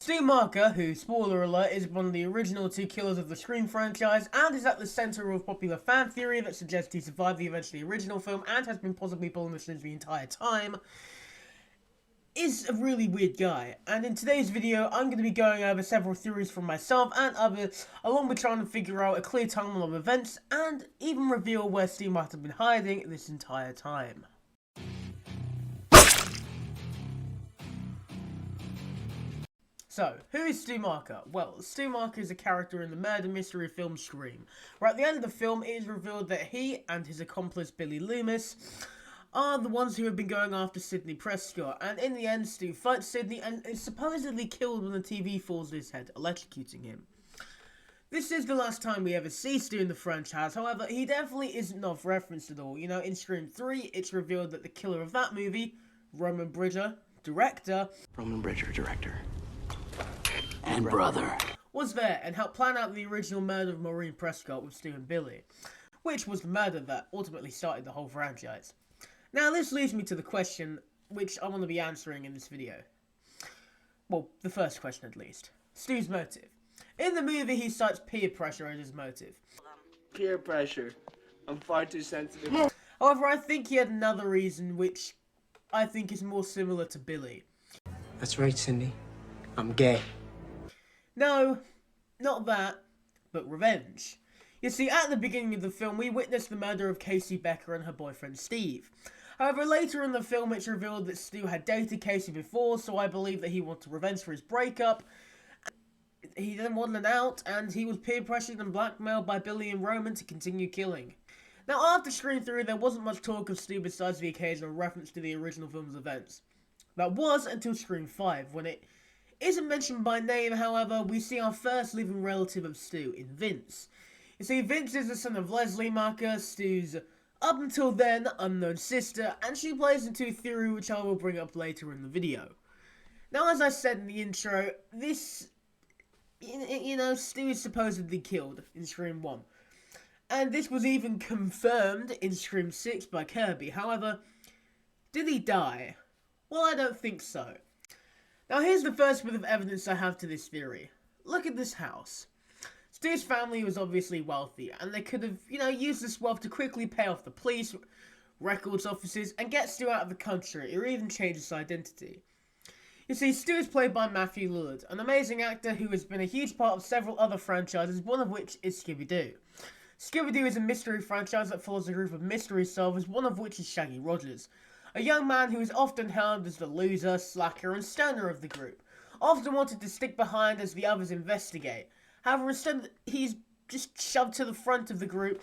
Stu Marker, who, spoiler alert, is one of the original two killers of the Scream franchise and is at the centre of popular fan theory that suggests he survived the eventually original film and has been possibly pulling the strings the entire time, is a really weird guy. And in today's video, I'm going to be going over several theories from myself and others, along with trying to figure out a clear timeline of events and even reveal where Stu might have been hiding this entire time. So, who is Stu Marker? Well, Stu Marker is a character in the murder mystery film Scream, where at the end of the film it is revealed that he and his accomplice Billy Loomis are the ones who have been going after Sidney Prescott, and in the end Stu fights Sidney and is supposedly killed when the TV falls on his head, electrocuting him. This is the last time we ever see Stu in the franchise, however, he definitely isn't off referenced at all. You know, in Scream 3, it's revealed that the killer of that movie, Roman Bridger, director, and brother, was there and helped plan out the original murder of Maureen Prescott with Stu and Billy, which was the murder that ultimately started the whole franchise. Now this leads me to the question which I want to be answering in this video. Well, the first question at least. Stu's motive. In the movie he cites peer pressure as his motive. Peer pressure. I'm far too sensitive. However, I think he had another reason which I think is more similar to Billy. That's right, Cindy. I'm gay. No, not that, but revenge. You see, at the beginning of the film, we witnessed the murder of Casey Becker and her boyfriend Steve. However, later in the film, it's revealed that Stu had dated Casey before, so I believe that he wanted revenge for his breakup. He then wanted an out, and he was peer pressured and blackmailed by Billy and Roman to continue killing. Now, after Scream 3, there wasn't much talk of Stu besides the occasional reference to the original film's events. That was until Scream 5, when it isn't mentioned by name. However, we see our first living relative of Stu in Vince. You see, Vince is the son of Leslie Marker, Stu's up until then unknown sister, and she plays into a theory which I will bring up later in the video. Now, as I said in the intro, this, Stu is supposedly killed in Scream 1. And this was even confirmed in Scream 6 by Kirby. However, did he die? Well, I don't think so. Now here's the first bit of evidence I have to this theory. Look at this house. Stu's family was obviously wealthy, and they could have, used this wealth to quickly pay off the police, records offices, and get Stu out of the country, or even change his identity. You see, Stu is played by Matthew Lillard, an amazing actor who has been a huge part of several other franchises, one of which is Scooby-Doo. Scooby-Doo is a mystery franchise that follows a group of mystery solvers, one of which is Shaggy Rogers, a young man who is often hailed as the loser, slacker, and stoner of the group, often wanted to stick behind as the others investigate. However, instead, he's just shoved to the front of the group,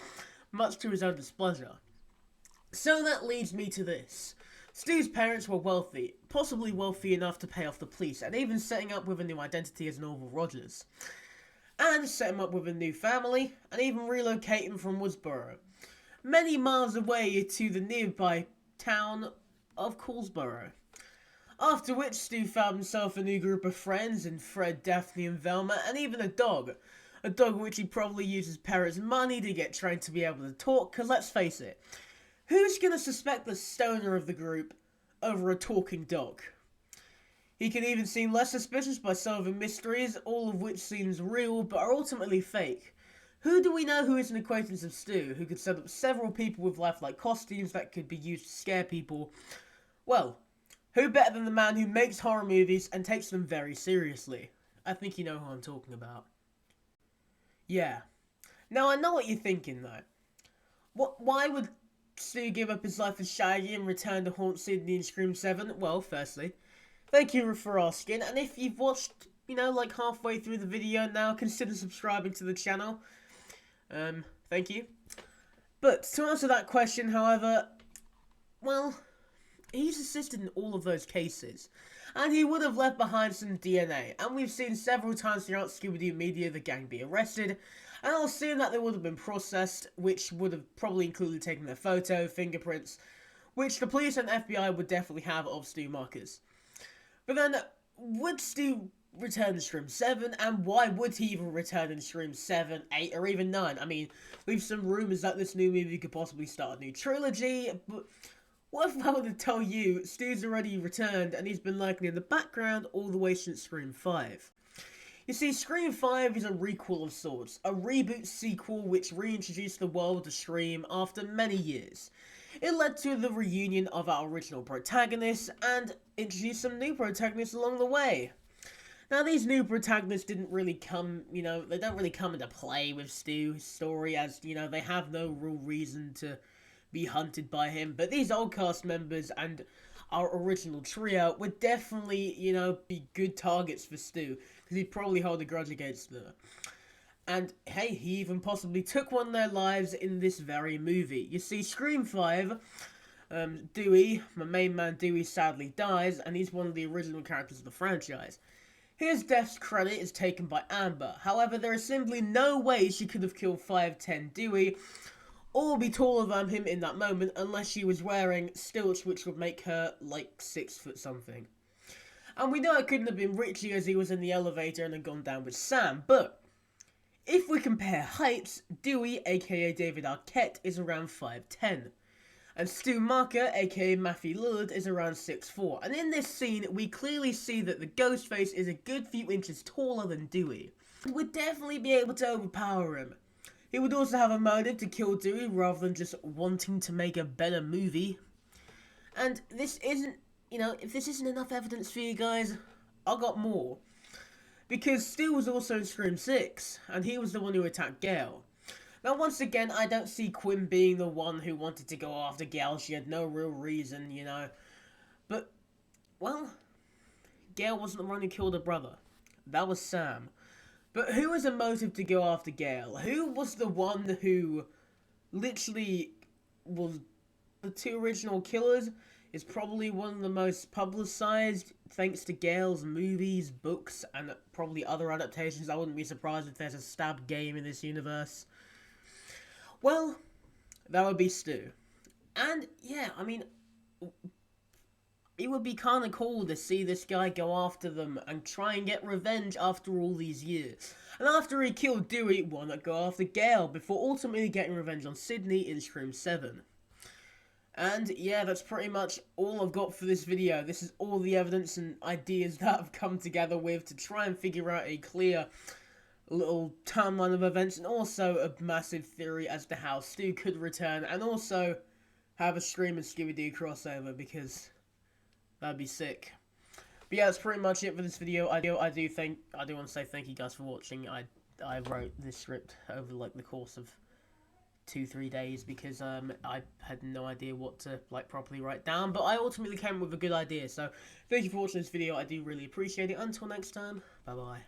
much to his own displeasure. So that leads me to this. Stu's parents were wealthy, possibly wealthy enough to pay off the police, and even setting up with a new identity as Norval Rogers. And set him up with a new family, and even relocate him from Woodsboro, many miles away to the nearby town of Coolsboro. After which, Stu found himself a new group of friends in Fred, Daphne and Velma, and even a dog. A dog which he probably used his parents' money to get trained to be able to talk, because let's face it, who's going to suspect the stoner of the group over a talking dog? He can even seem less suspicious by solving mysteries, all of which seems real, but are ultimately fake. Who do we know who is an acquaintance of Stu, who could set up several people with lifelike costumes that could be used to scare people? Well, who better than the man who makes horror movies and takes them very seriously? I think you know who I'm talking about. Yeah. Now I know what you're thinking though. Why would Stu give up his life as Shaggy and return to haunt Sidney in Scream 7? Well, firstly, thank you for asking, and if you've watched, like halfway through the video now, consider subscribing to the channel. Thank you. But to answer that question, however, well, he's assisted in all of those cases, and he would have left behind some DNA, and we've seen several times throughout Scooby-Doo media the gang be arrested, and I'll assume that they would have been processed, which would have probably included taking their photo, fingerprints, which the police and FBI would definitely have of Stu Markers. But then, would Stu return in Scream 7, and why would he even return in Scream 7, 8, or even 9? I mean, we've some rumours that this new movie could possibly start a new trilogy, but What if I were to tell you Stu's already returned and he's been lurking in the background all the way since Scream 5? You see, Scream 5 is a requel of sorts, a reboot sequel which reintroduced the world of Scream after many years. It led to the reunion of our original protagonists and introduced some new protagonists along the way. Now, these new protagonists didn't really come, they don't really come into play with Stu's story, as, they have no real reason to be hunted by him, but these old cast members and our original trio would definitely, be good targets for Stu, because he'd probably hold a grudge against them. And, hey, he even possibly took one of their lives in this very movie. You see, Scream 5, Dewey, my main man Dewey, sadly dies, and he's one of the original characters of the franchise. His death's credit is taken by Amber. However, there is simply no way she could have killed 5'10" Dewey, or be taller than him in that moment, unless she was wearing stilts, which would make her, like, 6 foot something. And we know it couldn't have been Richie, as he was in the elevator and had gone down with Sam, but if we compare heights, Dewey, aka David Arquette, is around 5'10". And Stu Marker, aka Matthew Lillard, is around 6'4". And in this scene, we clearly see that the Ghostface is a good few inches taller than Dewey. And would definitely be able to overpower him. He would also have a motive to kill Dewey rather than just wanting to make a better movie. And this isn't, if this isn't enough evidence for you guys, I got more. Because Stu was also in Scream 6, and he was the one who attacked Gail. Now, once again, I don't see Quinn being the one who wanted to go after Gail. She had no real reason, But, well, Gail wasn't the one who killed her brother. That was Sam. But who has a motive to go after Gail? Who was the one who literally was the two original killers? Is probably one of the most publicized, thanks to Gail's movies, books, and probably other adaptations. I wouldn't be surprised if there's a stab game in this universe. Well, that would be Stu. And, yeah, it would be kind of cool to see this guy go after them and try and get revenge after all these years. And after he killed Dewey, why not go after Gail before ultimately getting revenge on Sydney in Scream 7? And, yeah, that's pretty much all I've got for this video. This is all the evidence and ideas that I've come together with to try and figure out a clear little timeline of events, and also a massive theory as to how Stu could return, and also have a Scream and Scooby-Doo crossover, because that'd be sick. But yeah, that's pretty much it for this video. I do want to say thank you guys for watching. I wrote this script over like the course of 2-3 days, because I had no idea what to properly write down, but I ultimately came up with a good idea. So thank you for watching this video. I do really appreciate it. Until next time, bye bye.